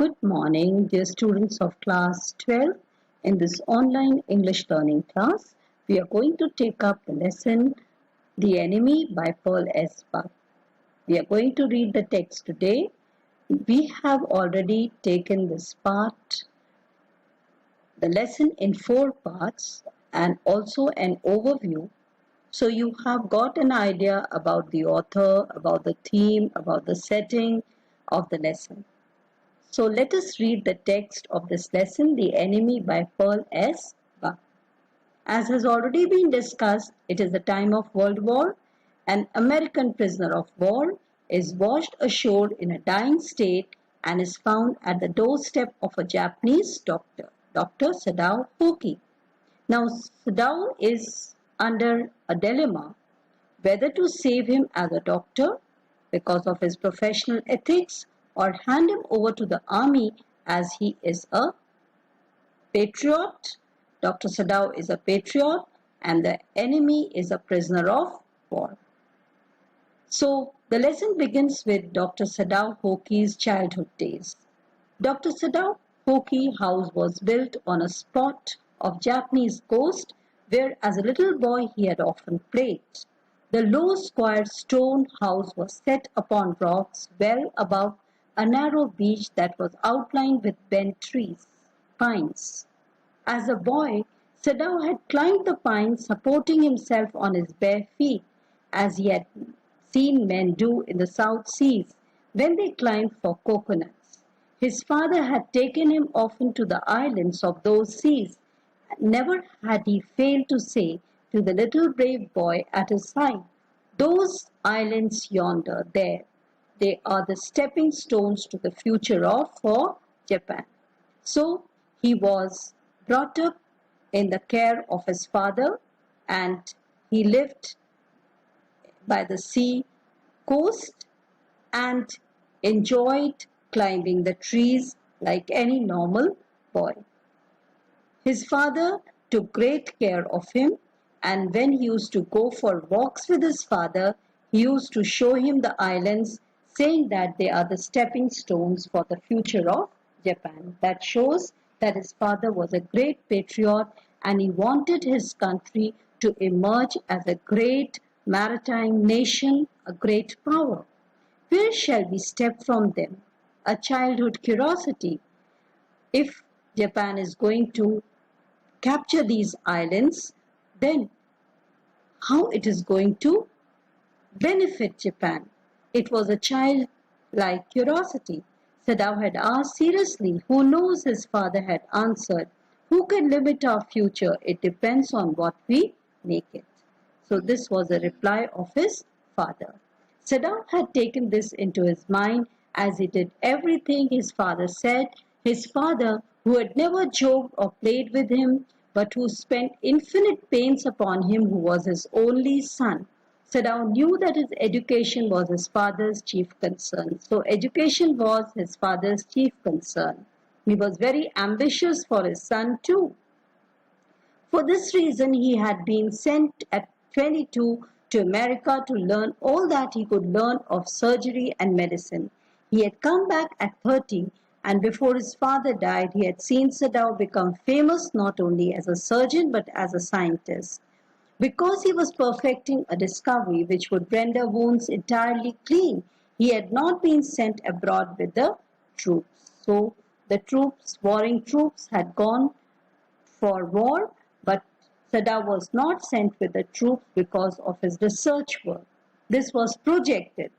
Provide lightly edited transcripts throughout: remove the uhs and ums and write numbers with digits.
Good morning, dear students of class 12. In this online English learning class, we are going to take up the lesson The Enemy by Pearl S. Buck. We are going to read the text today. We have already taken this part, the lesson in 4 parts and also an overview. So you have got an idea about the author, about the theme, about the setting of the lesson. So let us read the text of this lesson, The Enemy by Pearl S. Buck. As has already been discussed, it is the time of World War. An American prisoner of war is washed ashore in a dying state and is found at the doorstep of a Japanese doctor, Dr. Sadao Hoki. Now Sadao is under a dilemma whether to save him as a doctor because of his professional ethics or hand him over to the army as he is a patriot. Dr. Sadao is a patriot and the enemy is a prisoner of war. So the lesson begins with Dr. Sadao Hoki's childhood days. Dr. Sadao Hoki house was built on a spot of Japanese coast where as a little boy he had often played. The low square stone house was set upon rocks well above a narrow beach that was outlined with bent trees, pines. As a boy, Sadao had climbed the pines supporting himself on his bare feet, as he had seen men do in the South Seas when they climbed for coconuts. His father had taken him often to the islands of those seas. Never had he failed to say to the little brave boy at his side, "Those islands yonder, there, they are the stepping stones to the future of for Japan." So he was brought up in the care of his father and he lived by the sea coast and enjoyed climbing the trees like any normal boy. His father took great care of him, and when he used to go for walks with his father, he used to show him the islands, saying that they are the stepping stones for the future of Japan. That shows that his father was a great patriot and he wanted his country to emerge as a great maritime nation, a great power. Where shall we step from them? A childhood curiosity. If Japan is going to capture these islands, then how it is going to benefit Japan? It was a childlike curiosity. Sadao had asked seriously. Who knows? His father had answered. Who can limit our future? It depends on what we make it. So this was the reply of his father. Sadao had taken this into his mind as he did everything his father said. His father, who had never joked or played with him, but who spent infinite pains upon him, who was his only son. Sadao knew that his education was his father's chief concern. So education was his father's chief concern. He was very ambitious for his son too. For this reason, he had been sent at 22 to America to learn all that he could learn of surgery and medicine. He had come back at 30, and before his father died, he had seen Sadao become famous not only as a surgeon but as a scientist. Because he was perfecting a discovery which would render wounds entirely clean, he had not been sent abroad with the troops. So the troops, warring troops, had gone for war, but Sadao was not sent with the troops because of his research work. This was projected.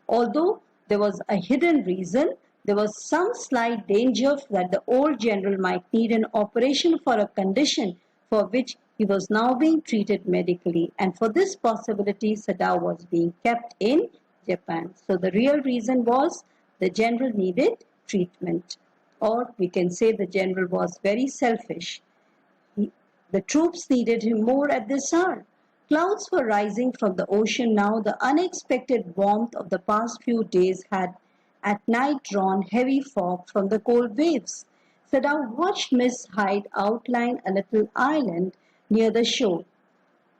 Although there was a hidden reason, there was some slight danger that the old general might need an operation for a condition for which he was now being treated medically, and for this possibility Sadao was being kept in Japan. So the real reason was the general needed treatment, or we can say the general was very selfish. The troops needed him more at this hour. Clouds were rising from the ocean now. The unexpected warmth of the past few days had at night drawn heavy fog from the cold waves. Sadao watched Miss Hyde outline a little island near the shore,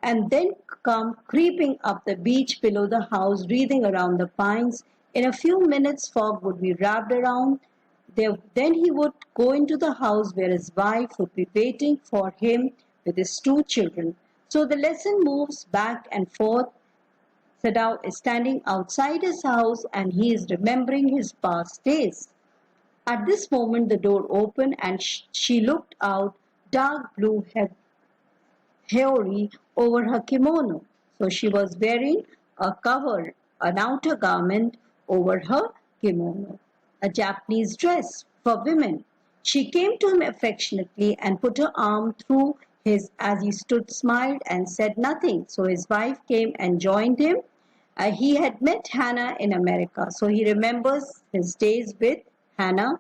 and then come creeping up the beach below the house, wreathing around the pines. In a few minutes fog would be wrapped around Then he would go into the house where his wife would be waiting for him with his two children. So the lesson moves back and forth. Sadao is standing outside his house and he is remembering his past days. At this moment, the door opened and she looked out, dark blue haori over her kimono. So she was wearing a cover, an outer garment over her kimono, a Japanese dress for women. She came to him affectionately and put her arm through his as he stood, smiled, and said nothing. So his wife came and joined him. He had met Hannah in America, so he remembers his days with Hannah.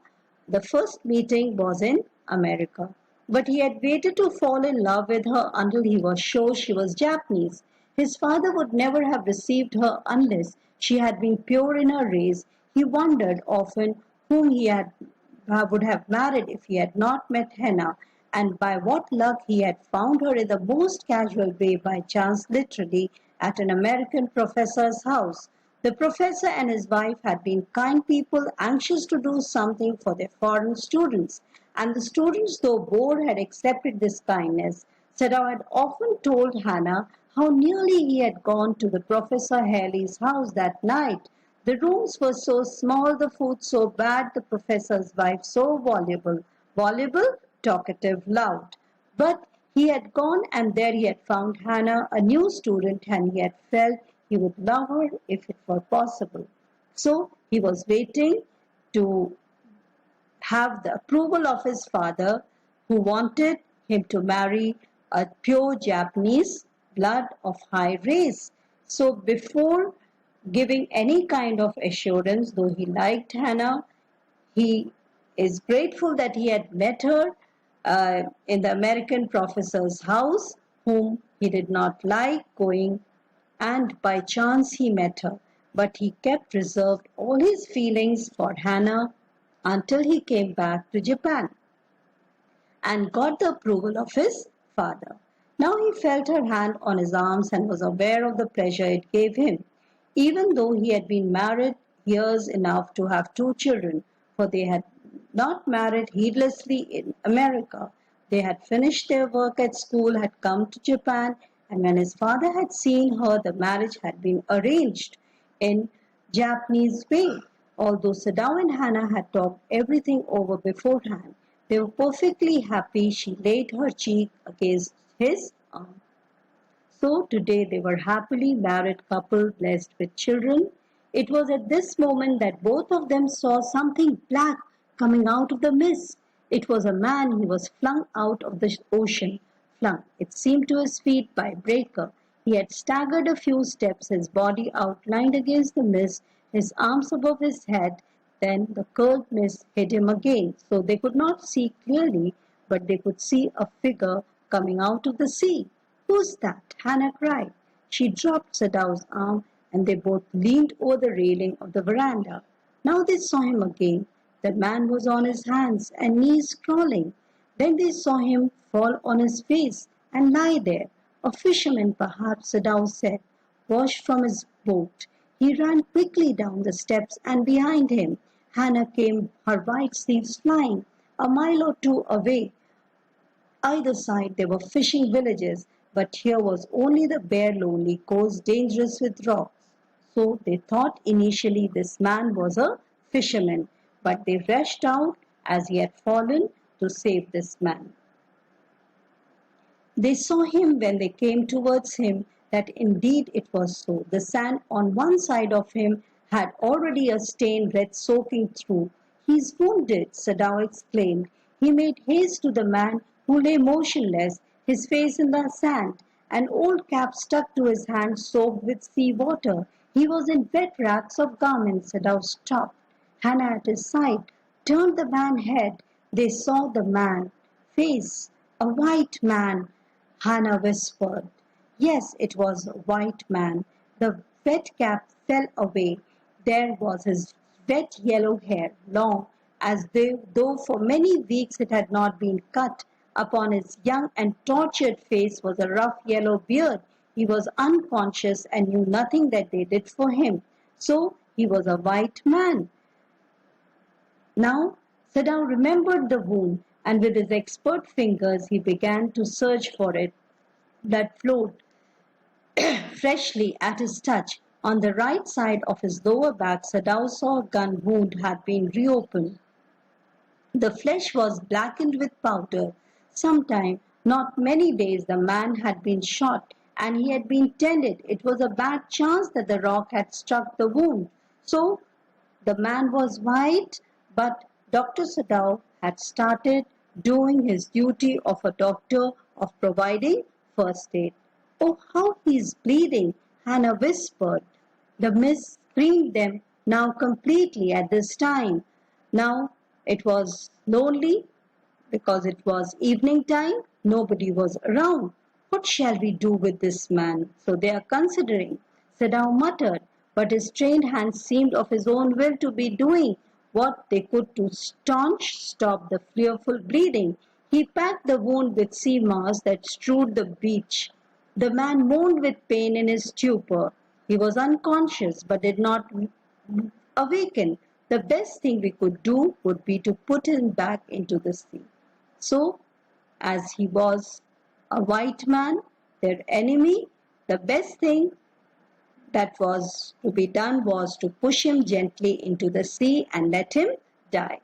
The first meeting was in America. But he had waited to fall in love with her until he was sure she was Japanese. His father would never have received her unless she had been pure in her race. He wondered often whom would have married if he had not met Hannah, and by what luck he had found her in the most casual way, by chance, literally, at an American professor's house. The professor and his wife had been kind people, anxious to do something for their foreign students, and the students, though bored, had accepted this kindness. Sadao had often told Hannah how nearly he had gone to the Professor Haley's house that night. The rooms were so small, the food so bad, the professor's wife so voluble, talkative, loud. But he had gone, and there he had found Hannah, a new student, and he had felt he would love her if it were possible. So he was waiting to have the approval of his father, who wanted him to marry a pure Japanese blood of high race. So before giving any kind of assurance, though he liked Hannah, he is grateful that he had met her in the American professor's house, whom he did not like going, and by chance he met her. But he kept reserved all his feelings for Hannah until he came back to Japan and got the approval of his father. Now he felt her hand on his arms and was aware of the pleasure it gave him, even though he had been married years enough to have two children, for they had not married heedlessly in America. They had finished their work at school, had come to Japan, and when his father had seen her, the marriage had been arranged in Japanese way. Although Sadao and Hannah had talked everything over beforehand, they were perfectly happy. She laid her cheek against his arm. So today they were happily married couple, blessed with children. It was at this moment that both of them saw something black coming out of the mist. It was a man. He was flung out of the ocean. Flung, it seemed, to his feet by a breaker. He had staggered a few steps, his body outlined against the mist, his arms above his head. Then the curled mist hid him again, so they could not see clearly, but they could see a figure coming out of the sea. "Who's that?" Hannah cried. She dropped Sadao's arm, and they both leaned over the railing of the veranda. Now they saw him again. The man was on his hands and knees crawling. Then they saw him fall on his face and lie there. A fisherman, perhaps, Sadao said, washed from his boat. He ran quickly down the steps, and behind him Hannah came, her white sleeves flying. A mile or two away, either side, there were fishing villages, but here was only the bare, lonely coast, dangerous with rocks. So they thought initially this man was a fisherman, but they rushed out as he had fallen to save this man. They saw him when they came towards him, that indeed it was so. The sand on one side of him had already a stain red soaking through. "He's wounded," Sadao exclaimed. He made haste to the man, who lay motionless, his face in the sand, an old cap stuck to his hand soaked with sea water. He was in wet rags of garments. Sadao stopped. Hannah at his side turned the man's head. They saw the man face, a white man. Hannah whispered. Yes, it was a white man. The wet cap fell away. There was his wet yellow hair, long, as though for many weeks it had not been cut. Upon his young and tortured face was a rough yellow beard. He was unconscious and knew nothing that they did for him. So he was a white man. Now Sadao remembered the wound, and with his expert fingers he began to search for it that flowed freshly at his touch. On the right side of his lower back, Sadao saw a gun wound had been reopened. The flesh was blackened with powder. Sometime, not many days, the man had been shot and he had been tended. It was a bad chance that the rock had struck the wound. So the man was white, but Dr. Sadao had started doing his duty of a doctor of providing first aid. "Oh, how he is bleeding," Hannah whispered. The mist screened them now completely at this time. Now it was lonely because it was evening time. Nobody was around. "What shall we do with this man?" "So they are considering," Sadao muttered, but his trained hands seemed of his own will to be doing what they could to stop the fearful bleeding. He packed the wound with sea moss that strewed the beach. The man moaned with pain in his stupor. He was unconscious, but did not awaken. The best thing we could do would be to put him back into the sea. So, as he was a white man, their enemy, the best thing that was to be done was to push him gently into the sea and let him die.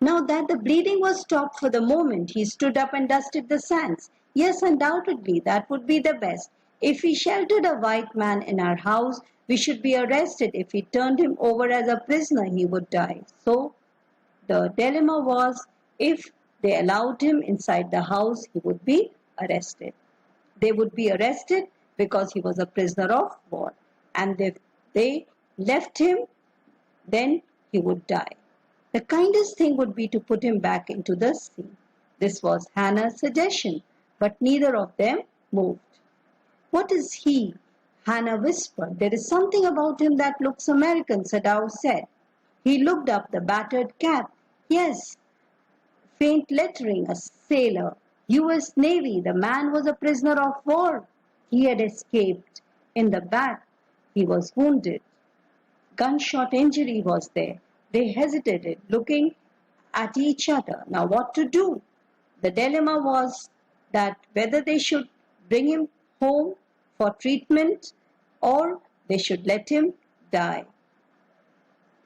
Now that the bleeding was stopped for the moment, he stood up and dusted the sands. "Yes, undoubtedly, that would be the best. If we sheltered a white man in our house, we should be arrested. If we turned him over as a prisoner, he would die." So the dilemma was, if they allowed him inside the house, he would be arrested. They would be arrested because he was a prisoner of war. And if they left him, then he would die. The kindest thing would be to put him back into the sea. This was Hannah's suggestion, but neither of them moved. "What is he?" Hannah whispered. "There is something about him that looks American," Sadao said. He looked up the battered cap. "Yes, faint lettering, a sailor. U.S. Navy. The man was a prisoner of war. He had escaped. In the back, he was wounded. Gunshot injury was there." They hesitated, looking at each other. Now what to do? The dilemma was that whether they should bring him home for treatment or they should let him die.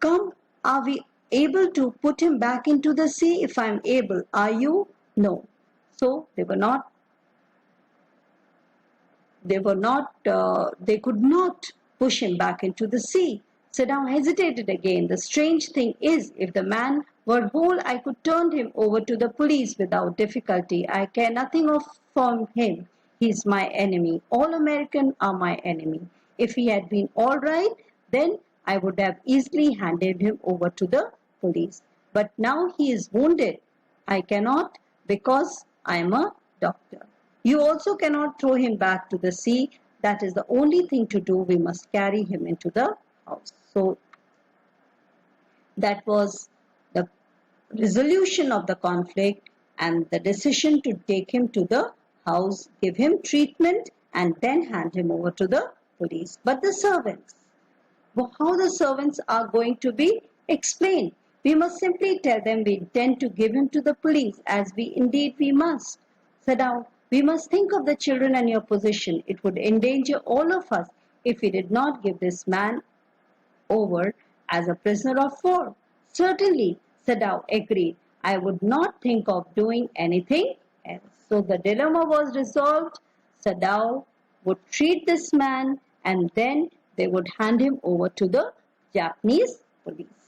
"Come, are we able to put him back into the sea?" "If I am able." "Are you?" "No." So they could not push him back into the sea. Sadao hesitated again. "The strange thing is, if the man were whole, I could turn him over to the police without difficulty. I care nothing for him. He is my enemy. All Americans are my enemy. If he had been all right, then I would have easily handed him over to the police. But now he is wounded. I cannot, because I am a doctor. You also cannot throw him back to the sea. That is the only thing to do. We must carry him into the house." So that was the resolution of the conflict and the decision to take him to the house, give him treatment, and then hand him over to the police. But the servants, how the servants are going to be explained. We must simply tell them we intend to give him to the police, as we must. Sadao, we must think of the children and your position. It would endanger all of us if we did not give this man over as a prisoner of war. Certainly, Sadao agreed. I would not think of doing anything else. So the dilemma was resolved. Sadao would treat this man and then they would hand him over to the Japanese police.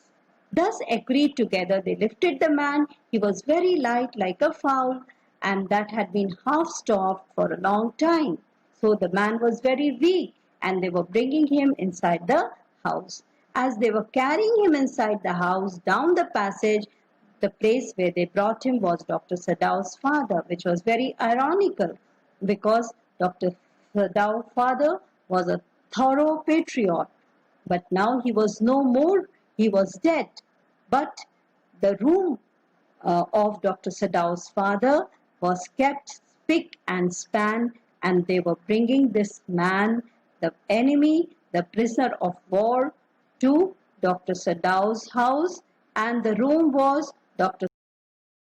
Thus agreed together, they lifted the man. He was very light, like a fowl, and that had been half starved for a long time. So the man was very weak, and they were bringing him inside the house. As they were carrying him inside the house, down the passage, the place where they brought him was Dr. Sadao's father, which was very ironical because Dr. Sadao's father was a thorough patriot. But now he was no more, he was dead. But the room of Dr. Sadao's father was kept spick and span, and they were bringing this man, the enemy, the prisoner of war, to Dr. Sadao's house, and the room was Dr.